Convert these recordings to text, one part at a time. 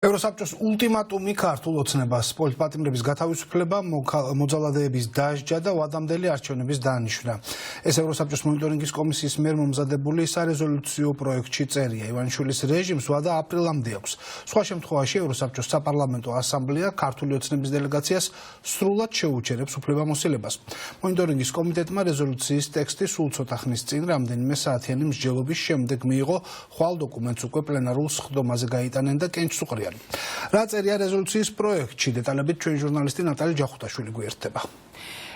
ევროსაბჭოს ულტიმატუმი ქართულ ოცნებას პოლიტპატიმრების გათავისუფლება, მოძალადეების დასჯა და ვადამდელი არჩევნების დანიშვნა. ეს ევროსაბჭოს მონიტორინგის კომისიის მიერ მომზადებული სარეზოლუციო პროექტში წერია. ივანიშვილის რეჟიმს ვადა აპრილამდე აქვს. სხვა შემთხვევაში ევროსაბჭოს საპარლამენტო ასამბლეა ქართული ოცნების დელეგაციას სრულად შეუჩერებს უფლებამოსილებას. მონიტორინგის კომიტეტმა რეზოლუციის ტექსტი სულ ცოტა ხნის წინ რამდენიმე საათიანი მსჯელობის შემდეგ მიიღო, ხვალ დოკუმენტს უკვე პლენარულ სხდომაზე გაიტანენ და კენჭს უყრიან. რა წერია რეზოლუციის პროექტში, დეტალებით ჩვენ ჟურნალისტი ნატალი ჯახუთაშვილი გვერდება.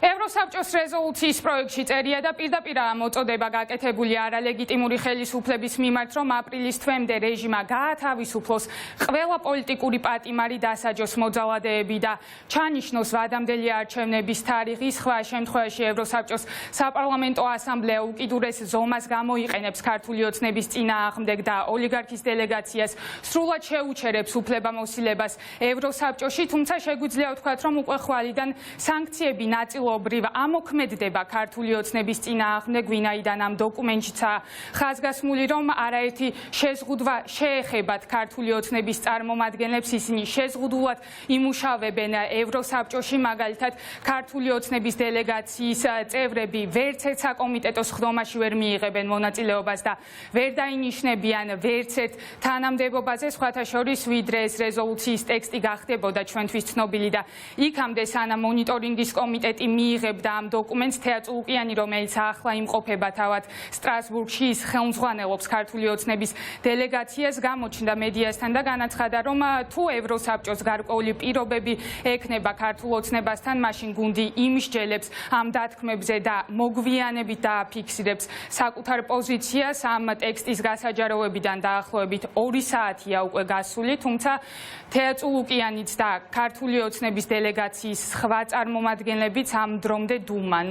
ევროსაბჭოს რეზოლუციის პროექტში წერია და პირდაპირ მოწოდება გაკეთებული არალეგიტიმური ხელისუფლების მიმართ, რომ აპრილის თვემდე რეჟიმა გაათავისუფლოს ყველა პოლიტიკური პატიმარი, დასაჯოს მოძალადეები და ჩანიშნოს ვადამდელი არჩევნების თარიღი. სხვა შემთხვევაში ევროსაბჭოს საპარლამენტო ასამბლეა უკიდურეს ზომას გამოიყენებს ქართული ოცნების წინააღმდეგ და ოლიგარქის დელეგაციას სრულად შეუჩერებს უფლებამოსილებას ევროსაბჭოში, თუმცა შეგვიძლია ვთქვათ, რომ უკვე ხვალიდან სანქციები ნაწილობრივ ამოქმედდება ქართული ოცნების წინააღმდეგ, ვინაიდან ამ დოკუმენტშიცაა ხაზგასმული, რომ არაერთი შეზღუდვა შეეხებათ ქართული ოცნების წარმომადგენლებს, ისინი შეზღუდულად იმუშავებენ ევროსაბჭოში, მაგალითად ქართული ოცნების დელეგაციის წევრები ვერც ერთ საკომიტეტო სხდომაში ვერ მიიღებენ მონაწილეობას და ვერ დაინიშნებიან ვერც ერთ თანამდებობაზე, სხვათა შორის ვიდრე ეს რეზოლუციის ტექსტი გახდებოდა ჩვენთვის ცნობილი და იქამდე სანამ მონიტორინგის კომიტეტი მიიღებდა ამ დოკუმენტს, თეა წულუკიანი, რომელიც ახლა იმყოფება თავად სტრასბურგში, ის ხელმძღვანელობს ქართული ოცნების დელეგაციას, გამოჩნდა მედიასთან და განაცხადა, რომ თუ ევროსაბჭოს გარკვეული პირობები ექნება ქართულ ოცნებასთან, მაშინ გუნდი იმსჯელებს ამ დათქმებზე და მოგვიანებით დააფიქსირებს საკუთარ პოზიციას. ამ ტექსტის გასაჯაროებიდან დაახლოებით 2 საათია უკვე გასული, თუმცა თეა წულუკიანიც და ქართული ოცნების დელეგაციის სხვა წარმომადგენლებიც ამ დრომდე დუმან.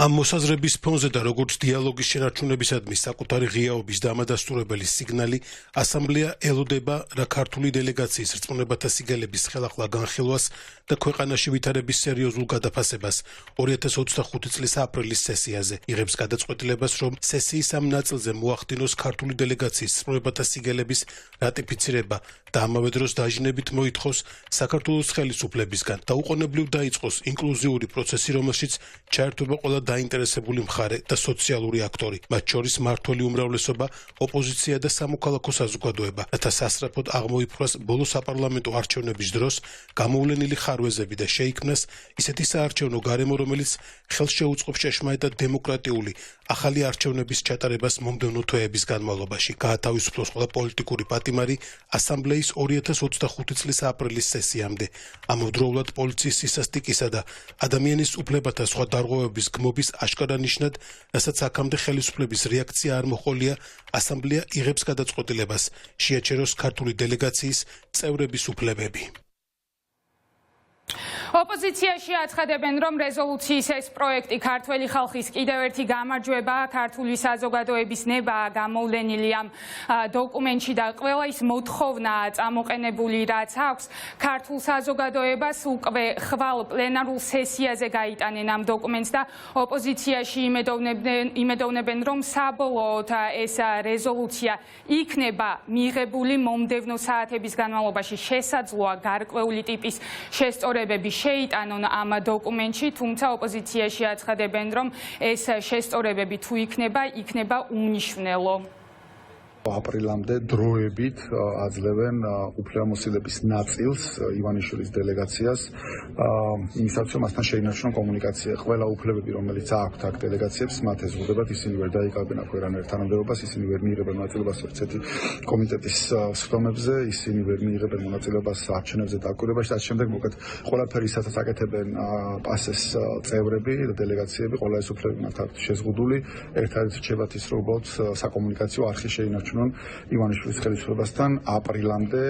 ამ მოსაზრების ფონზე და როგორც დიალოგის შენარჩუნებისადმი საკუთარი ღიაობის დამადასტურებელი სიგნალი, ასამბლეა ელოდება რა ქართული დელეგაციის რწმუნებათა სიგელების ხელახლა განხილვას და ქვეყანაში ვითარების სერიოზულ გადაფასებას 2025 წლის აპრილის სესიაზე. იღებს გადაწყვეტილებას, რომ სესიის ამ ნაწილზე მოახდინოს ქართული დელეგაციის რწმუნებათა სიგელების რატიფიცირება და ამავე დროს დაჟინებით მოითხოვს საქართველოს ხელისუფლებისგან და უყონებლივ დაიწყოს ინკლუზიური პროცესი, რომელშიც ჩაერთვება ყველა დაინტერესებული მხარე და სოციალური აქტორი, მათ შორის მმართველი უმრავლესობა, ოპოზიცია და სამოქალაქო საზოგადოება, რათა სასწრაფოდ აღმოიფხვრას ბოლო საპარლამენტო არჩევნების დროს გამოვლენილი ხარვეზები და შეიქმნას ისეთი საარჩევნო გარემო, რომელიც ხელს შეუწყობს ჭეშმარიტად დემოკრატიული ახალი არჩევნების ჩატარებას მომდევნო თვეების განმავლობაში. გაათავისუფლოს ყველა პოლიტიკური პატიმარი ასამბლეის 2025 წლის აპრილის სესიამდე. ამავდროულად პოლიციის სისასტიკისა და ადამიანის უფლებათა სხვა დარღვევების გმობის აშკარა ნიშნად, რასაც აქამდე ხელისუფლების რეაქცია არ მოჰყოლია, ასამბლეა იღებს გადაწყვეტილებას შეაჩეროს ქართული დელეგაციის წევრების უფლებები. ოპოზიციაში აცხადებენ, რომ რეზოლუციის ეს პროექტი ქართველი ხალხის კიდევ ერთი გამარჯვებაა, ქართული საზოგადოების ნებაა გამოვლენილი ამ დოკუმენტში და ყველა ის მოთხოვნაა წამოყენებული, რაც აქვს ქართულ საზოგადოებას, უკვე ხვალ პლენარულ სესიაზე გაიტანენ ამ დოკუმენტს და ოპოზიციაში იმედოვნებენ, რომ საბოლოოდ ეს რეზოლუცია იქნება მიღებული მომდევნო საათების განმავლობაში. შესაძლოა გარკვეული ტიპის შესწორებები შეიტანონ ამ დოკუმენტში, თუმცა ოპოზიციაში აცხადებენ, რომ ეს შესწორებები თუ იქნება უმნიშვნელო. აპრილამდე დროებით აძლევენ უფლებამოსილების ნაწილს ივანიშვილის დელეგაციას იმისათვის, რომ მასთან შეინარჩუნონ კომუნიკაცია. ყველა უფლებები, რომელიც აქვთ აქ დელეგაციებს, მათ ეზღუდებათ, ისინი ვერ დაიკავებენ აქ ვერანაირ თანამდებობას, ისინი ვერ მიიღებენ მონაწილეობას ერთ-ერთი კომიტეტის სხდომებზე, ისინი ვერ მიიღებენ მონაწილეობას არჩევნებზე დაკვირვებაში და ამ შემდეგ მოკლედ ყველაფერი ისაც აკეთებენ პასეს წევრები და დელეგაციები, ყველა ეს უფლებები მათ აქვთ შეზღუდული. ერთ-ერთი რჩებათ ის, რომ უბრალოდ საკომუნიკაციო არხი შეინარჩუნონ ივანიშვილის ხელისუფლებასთან აპრილამდე,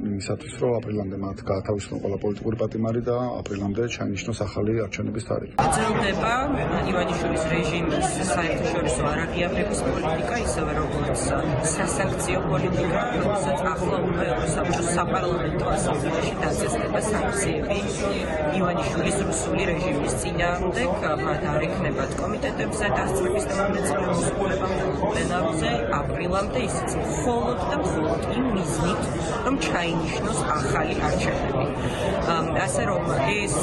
იმისათვის, რომ აპრილამდე მათ გაათავისუფლონ ყველა პოლიტიკური პატიმარი და აპრილამდე ჩაინიშნოს ახალი არჩევნების თარიღი. გრძელდება ივანიშვილის რეჟიმის საერთაშორისო არაღიარების პოლიტიკა, ისევე როგორც სასანქციო პოლიტიკა, რომელსაც ახლა უკვე ევროსაბჭოს საპარლამენტო ასამბლეაში დაწესდება სანქციები ივანიშვილის რუსული რეჟიმის წინააღმდეგ. მათ არ ექნებათ კომიტეტებზე დასწრების და მონაწილეობის უფლება პლენარზე აპრილამდე ისიც მხოლოდ და მხოლოდ იმ მიზნით, რომ ჩაინიშნოს ახალი არჩევნები. ასე რომ ეს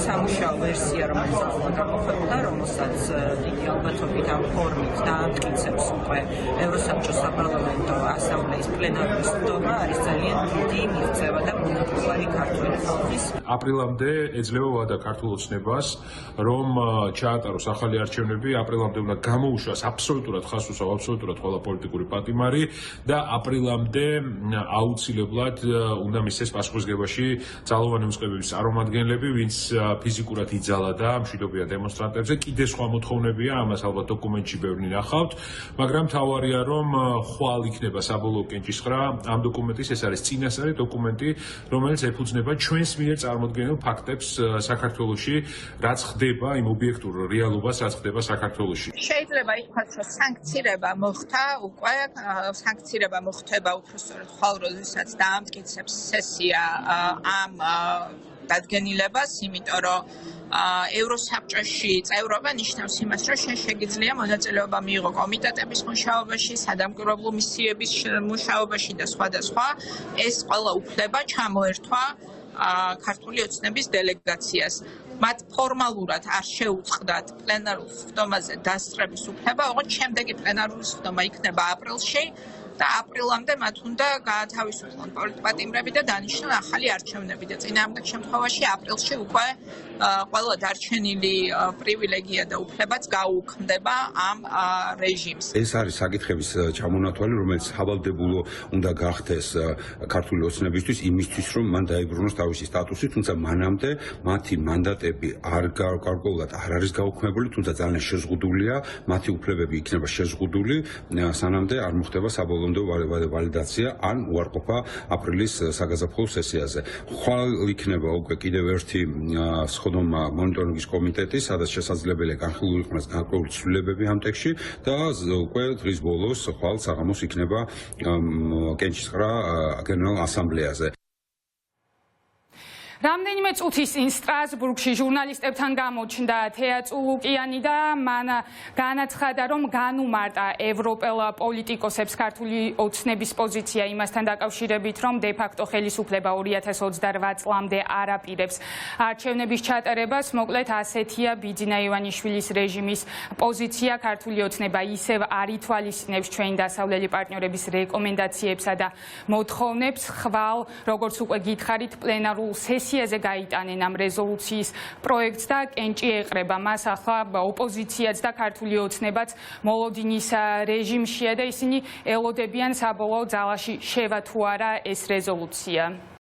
სამუშაო ვერსია, რომელიც ახლა გამოქვეყნდა, რომელსაც დიდი ალბათობით ამ ფორმით დაამტკიცებს უკვე ევროსაბჭოს საპარლამენტო ასამბლეის პლენარული სხდომა, არის ძალიან დიდი მიღწევა და მონაპოვარი ქართული ხალხის. აპრილამდე ეძლევა ვადა ქართულ ოცნებას, რომ ჩაატაროს ახალი არჩევნები, აპრილამდე უნდა გამოუშვას აბსოლუტურად ხას უსვამს აბსოლუტურად ყველა პოლიტიკური პატიმარი და აპრილამდე აუცილებლად უნდა მისცეს პასუხისგებაში ძალოვანი უწყებების წარმომადგენლები, ვინც ფიზიკურად იძალა და მშვიდობია დემონსტრანტებზე. კიდე სხვა მოთხოვნებია, ამას ალბათ დოკუმენტში ბევრი ნახავთ, მაგრამ თავარია, რომ ხვალ იქნება საბოლოო კენჭისყრა ამ დოკუმენტის, ეს არის წინასწარი დოკუმენტი, რომელიც ეფუძნება ჩვენს მიერ წარმოდგენილ ფაქტებს საქართველოში, რაც ხდება, იმ ობიექტურ რეალობას, რაც ხდება საქართველოში. შეიძლება ითქვას, რომ სანქცირება მოხდა უკვე, სანქცირება მოხდება უпростоრად ხვალ როდესაც დაამტკიცებს სესია ამ დადგენილებას, იმიტომ რომ ევროსაბჭოში წევრობა ნიშნავს იმას, რომ შენ შეგიძლია მონაწილეობა მიიღო კომიტეტების მუშაობაში, სადამკვირვებლო მისიების მუშაობაში და სხვა. ეს ყველა უფლება ჩამოერთვა ქართული ოცნების დელეგაციას. მათ ფორმალურად არ შეუწყდათ პლენარულ სხდომაზე დასწრების უფლება, ოღონდ შემდეგი პლენარული სხდომა იქნება აპრილში და აპრილამდე მათ უნდა გაათავისუფლონ პოლიტპატიმრები და დანიშნონ ახალი არჩევნები და წინააღმდეგ შემთხვევაში აპრილში უკვე ყველა დარჩენილი პრივილეგია და უფლებაც გაუქმდება ამ რეჟიმს. ეს არის საკითხების ჩამონათვალი, რომელიც სავალდებულო უნდა გახდეს ქართული ოცნებისთვის იმისთვის, რომ მან დაიბრუნოს თავისი სტატუსი, თუმცა მანამდე მათი მანდატები გარკვეულად არ არის გაუქმებული, თუმცა ძალიან შეზღუდულია, მათი უფლებები იქნება შეზღუდული, სანამდე არ მოხდება საბოლოო ვალიდაცია ან უარყოფა აპრილის საგაზაფხულო სესიაზე. ხვალ იქნება უკვე კიდევ ერთი სხდომა მონიტორინგის კომიტეტი, სადაც შესაძლებელია განხილული იქნას გარკვეული ცვლილებები ამ ტექსტში და უკვე დღის ბოლოს ხვალ საღამოს იქნება კენჭისყრა გენერალურ ასამბლეაზე. რამდენიმე წუთის წინ სტრასბურგში ჟურნალისტებთან გამოჩნდა თეა წულუკიანი და მან განაცხადა, რომ განუმარტა ევროპელ პოლიტიკოსებს ქართული ოცნების პოზიცია იმასთან დაკავშირებით, რომ დე-ფაქტო ხელისუფლება 2028 წლამდე არ აპირებს არჩევნების ჩატარებას. მოკლედ ასეთია ბიძინა ივანიშვილის რეჟიმის პოზიცია. ქართული ოცნება ისევ არ ითვალისწინებს ჩვენი დასავლელი პარტნიორების რეკომენდაციებსა და მოთხოვნებს. ხვალ, როგორც უკვე გითხარით, პლენარულ სესიაზე გაიტანენ ამ რეზოლუციის პროექტს და კენჭი ეყრება მას. ახლა ოპოზიციაც და ქართული ოცნებაც მოლოდინის რეჟიმშია და ისინი ელოდებიან საბოლოო ძალაში შევა თუ არა ეს რეზოლუცია.